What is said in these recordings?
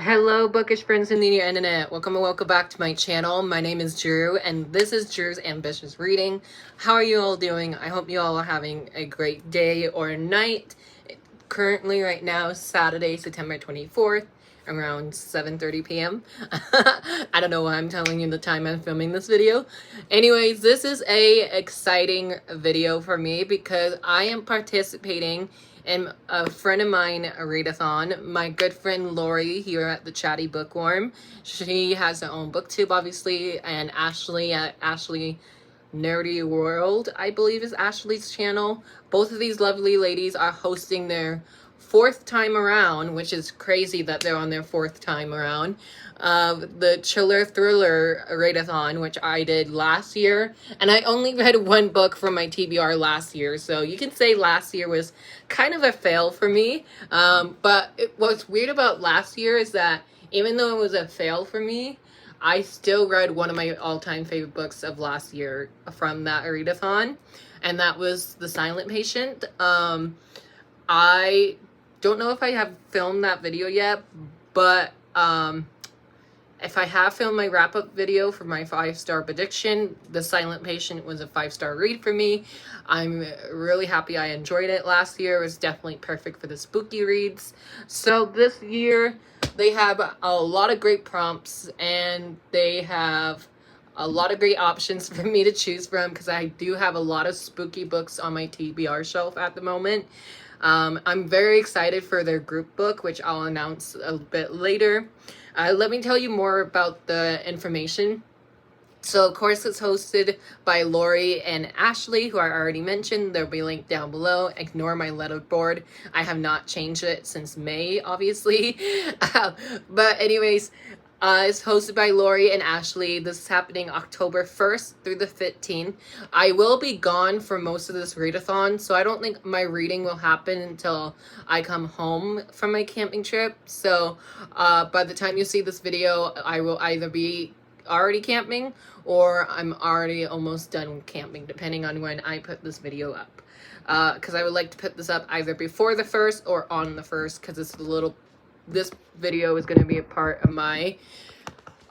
Hello, bookish friends in the internet. Welcome and welcome back to my channel. My name is Drew, and this is Drew's Ambitious Reading. How are you all doing? I hope you all are having a great day or night. Currently, right now, Saturday, September 24th, around 7:30 p.m. I don't know why I'm telling you the time I'm filming this video. Anyways, this is a exciting video for me because I am participating in a friend of mine, a readathon. My good friend Lori here at the Chatty Bookworm. She has her own booktube, obviously, and Ashley at Ashley Nerdy World, I believe is Ashley's channel. Both of these lovely ladies are hosting their fourth time around, which is crazy that they're on their fourth time around, the Chiller Thriller readathon, which I did last year. And I only read one book from my TBR last year, so you can say last year was kind of a fail for me. But what's weird about last year is that even though it was a fail for me, I still read one of my all-time favorite books of last year from that readathon, and that was The Silent Patient. I don't know if I have filmed that video yet, but if I have filmed my wrap-up video for my 5-star prediction, The Silent Patient was a 5-star read for me. I'm really happy I enjoyed it last year. It was definitely perfect for the spooky reads. So this year, they have a lot of great prompts, and they have a lot of great options for me to choose from because I do have a lot of spooky books on my TBR shelf at the moment. I'm very excited for their group book, which I'll announce a bit later. Let me tell you more about the information. So, of course, it's hosted by Lori and Ashley, who I already mentioned. There'll be a link down below. Ignore my letterboard. I have not changed it since May, obviously. But anyways, it's hosted by Lori and Ashley. This is happening October 1st through the 15th. I will be gone for most of this readathon, so I don't think my reading will happen until I come home from my camping trip. So by the time you see this video, I will either be already camping or I'm already almost done camping, depending on when I put this video up. Because I would like to put this up either before the 1st or on the 1st, because it's a little... This video is going to be a part of my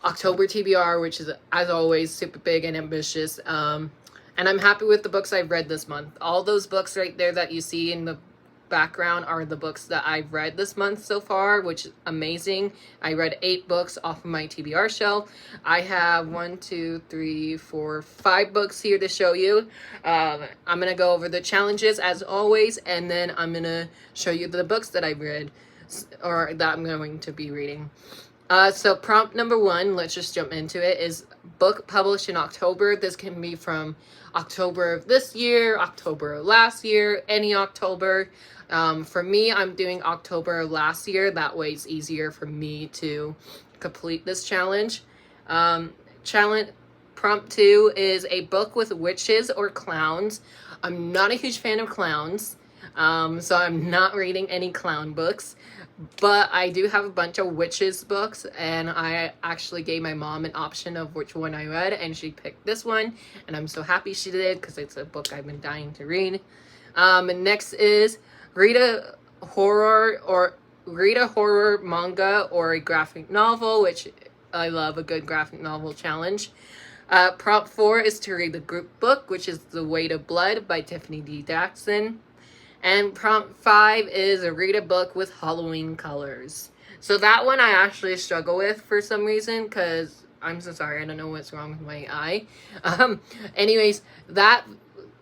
October TBR, which is, as always, super big and ambitious. And I'm happy with the books I've read this month. All those books right there that you see in the background are the books that I've read this month so far, which is amazing. I read 8 books off of my TBR shelf. I have 5 books here to show you. I'm going to go over the challenges as always, and then I'm going to show you the books that I've read, or that I'm going to be reading. So prompt number 1, let's just jump into it, is book published in October. This can be from October of this year, October of last year, any October. For me, I'm doing October of last year. That way it's easier for me to complete this challenge. Prompt 2 is a book with witches or clowns. I'm not a huge fan of clowns, so I'm not reading any clown books. But I do have a bunch of witches books, and I actually gave my mom an option of which one I read, and she picked this one, and I'm so happy she did because it's a book I've been dying to read. And next is read a horror manga or a graphic novel, which I love a good graphic novel challenge. Prompt 4 is to read the group book, which is The Weight of Blood by Tiffany D. Jackson. And prompt 5 is read a book with Halloween colors. So that one I actually struggle with for some reason, because I'm so sorry, I don't know what's wrong with my eye. Anyways, that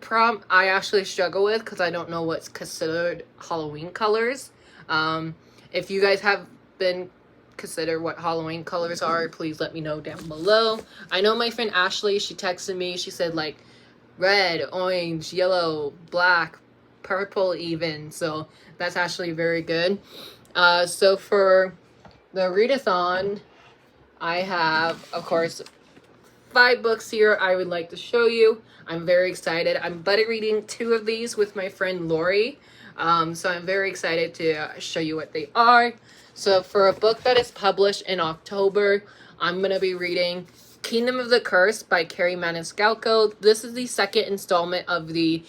prompt I actually struggle with because I don't know what's considered Halloween colors. If you guys have been consider what Halloween colors are, please let me know down below. I know my friend Ashley, she texted me, she said like red, orange, yellow, black, purple even, so that's actually very good. So for the readathon, I have, of course, 5 books here I would like to show you. I'm very excited. I'm buddy reading 2 of these with my friend Lori, so I'm very excited to show you what they are. So for a book that is published in October, I'm going to be reading Kingdom of the Curse by Carrie Maniscalco. This is the second installment of the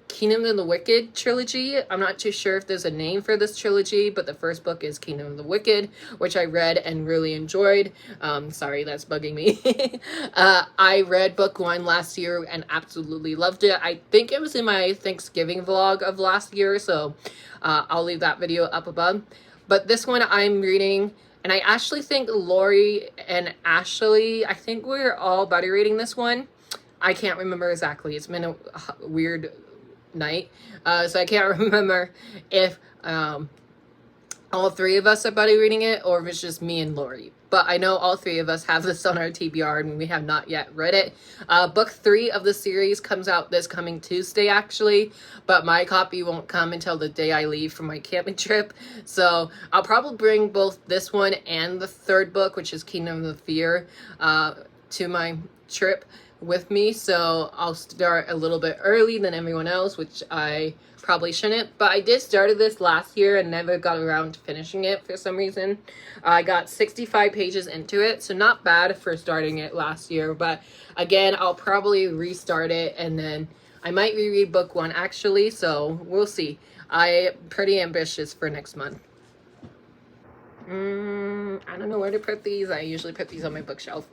Kingdom of the Wicked trilogy. I'm not too sure if there's a name for this trilogy, but the first book is Kingdom of the Wicked, which I read and really enjoyed. Sorry, that's bugging me. I read book 1 last year and absolutely loved it. I think it was in my Thanksgiving vlog of last year, so I'll leave that video up above. But this one I'm reading, and I actually think Lori and Ashley, I think we're all buddy reading this one. I can't remember exactly. It's been a weird night, so I can't remember if all 3 of us are buddy reading it or if it's just me and Lori. But I know all 3 of us have this on our TBR and we have not yet read it. Book 3 of the series comes out this coming Tuesday, actually, but my copy won't come until the day I leave for my camping trip. So I'll probably bring both this one and the 3rd book, which is Kingdom of Fear, to my trip with me. So I'll start a little bit early than everyone else, which I probably shouldn't, but I did started this last year and never got around to finishing it for some reason. I got 65 pages into it, so not bad for starting it last year, but again, I'll probably restart it and then I might reread book 1 actually, so we'll see. I'm pretty ambitious for next month. I don't know where to put these. I usually put these on my bookshelf.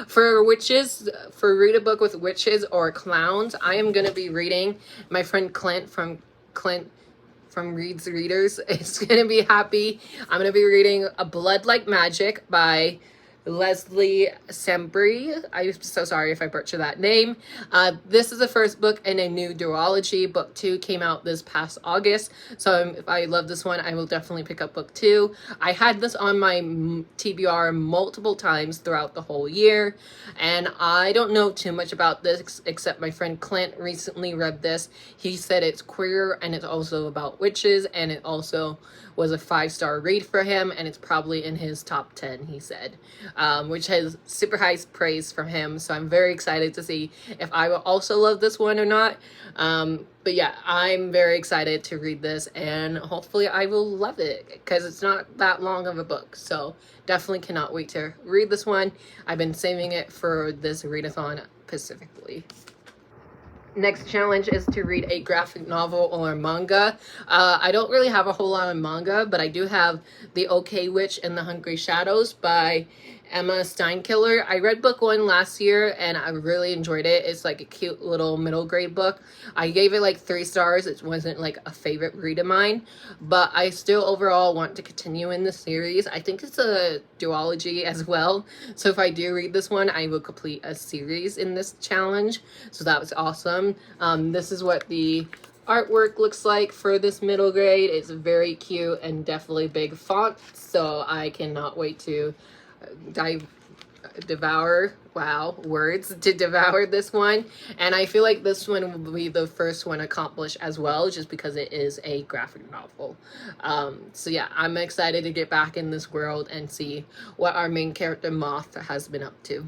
For witches, for read a book with witches or clowns, I am going to be reading my friend Clint from Reads Readers. It's going to be happy. I'm going to be reading A Blood Like Magic by Leslie Sembry. I'm so sorry if I butcher that name. This is the first book in a new duology. Book 2 came out this past August, so if I love this one, I will definitely pick up book 2. I had this on my TBR multiple times throughout the whole year, and I don't know too much about this except my friend Clint recently read this. He said it's queer and it's also about witches, and it also was a 5-star read for him, and it's probably in his top 10, he said, which has super high praise from him. So I'm very excited to see if I will also love this one or not. But yeah, I'm very excited to read this, and hopefully I will love it because it's not that long of a book. So definitely cannot wait to read this one. I've been saving it for this readathon specifically. Next challenge is to read a graphic novel or manga. I don't really have a whole lot of manga, but I do have The OK Witch and the Hungry Shadows by Emma Steinkiller. I read book 1 last year and I really enjoyed it. It's like a cute little middle grade book. I gave it like 3 stars. It wasn't like a favorite read of mine, but I still overall want to continue in the series. I think it's a duology as well. So if I do read this one, I will complete a series in this challenge. So that was awesome. This is what the artwork looks like for this middle grade. It's very cute and definitely big font. So I cannot wait to devour this one, and I feel like this one will be the first one accomplished as well, just because it is a graphic novel. So yeah, I'm excited to get back in this world and see what our main character Moth has been up to.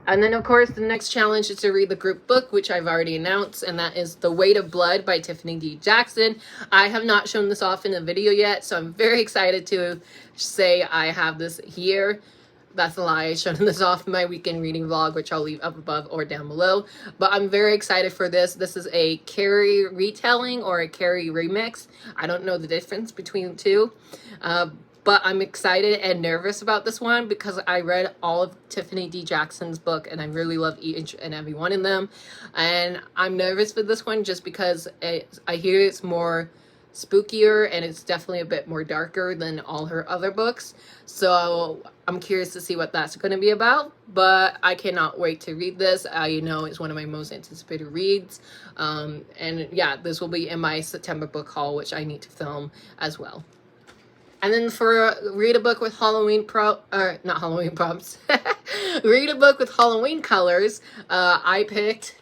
And then, of course, the next challenge is to read the group book, which I've already announced, and that is The Weight of Blood by Tiffany D. Jackson. I have not shown this off in a video yet, so I'm very excited to say I have this here. That's a lie. I've shown this off in my weekend reading vlog, which I'll leave up above or down below. But I'm very excited for this. This is a Carrie retelling or a Carrie remix. I don't know the difference between the two. But I'm excited and nervous about this one because I read all of Tiffany D. Jackson's book and I really love each and every one of them. And I'm nervous for this one just because I hear it's more spookier and it's definitely a bit more darker than all her other books. So I'm curious to see what that's going to be about, but I cannot wait to read this. You know, it's one of my most anticipated reads. And yeah, this will be in my September book haul, which I need to film as well. And then for read a book with Halloween not Halloween prompts, read a book with Halloween colors, I picked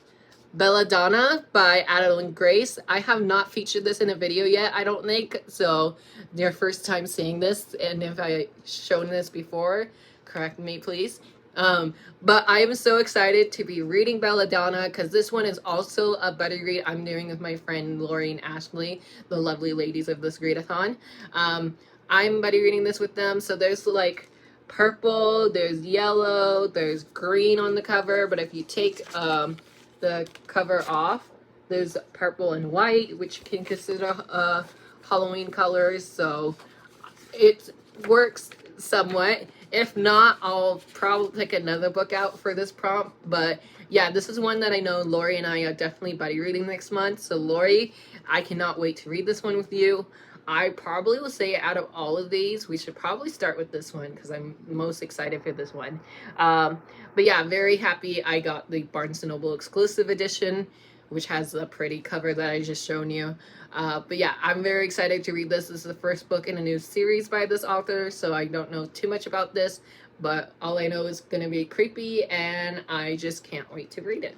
Belladonna by Adeline Grace. I have not featured this in a video yet, I don't think, so your first time seeing this, and if I shown this before, correct me please. But I am so excited to be reading Belladonna because this one is also a buddy read I'm doing with my friend Lori and Ashley, the lovely ladies of this readathon. I'm buddy reading this with them, so there's like purple, there's yellow, there's green on the cover, but if you take the cover off, There's purple and white, which can consider Halloween colors, so it works somewhat. If not, I'll probably pick another book out for this prompt. But yeah, this is one that I know Lori and I are definitely buddy reading next month. So Lori, I cannot wait to read this one with you. I probably will say out of all of these, we should probably start with this one because I'm most excited for this one. But yeah, very happy I got the Barnes & Noble exclusive edition, which has a pretty cover that I just shown you. But yeah, I'm very excited to read this. This is the first book in a new series by this author, so I don't know too much about this, but all I know is going to be creepy, and I just can't wait to read it.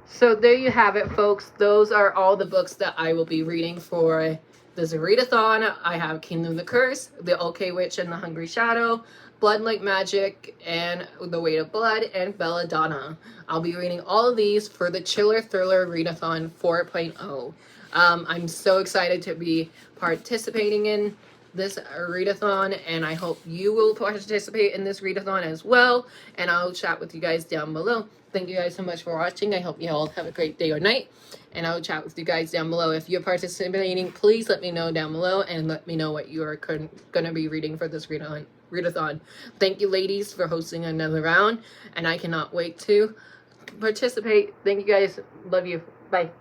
So there you have it, folks. Those are all the books that I will be reading for this readathon. I have Kingdom of the Curse, The OK Witch and the Hungry Shadow, Blood Like Magic, and The Weight of Blood, and Belladonna. I'll be reading all of these for the Chiller Thriller Readathon 4.0. I'm so excited to be participating in this readathon, and I hope you will participate in this readathon as well, and I'll chat with you guys down below. Thank you guys so much for watching. I hope you all have a great day or night, and I'll chat with you guys down below. If you're participating, please let me know down below, and let me know what you are going to be reading for this readathon. Thank you, ladies, for hosting another round, and I cannot wait to participate. Thank you guys. Love you. Bye.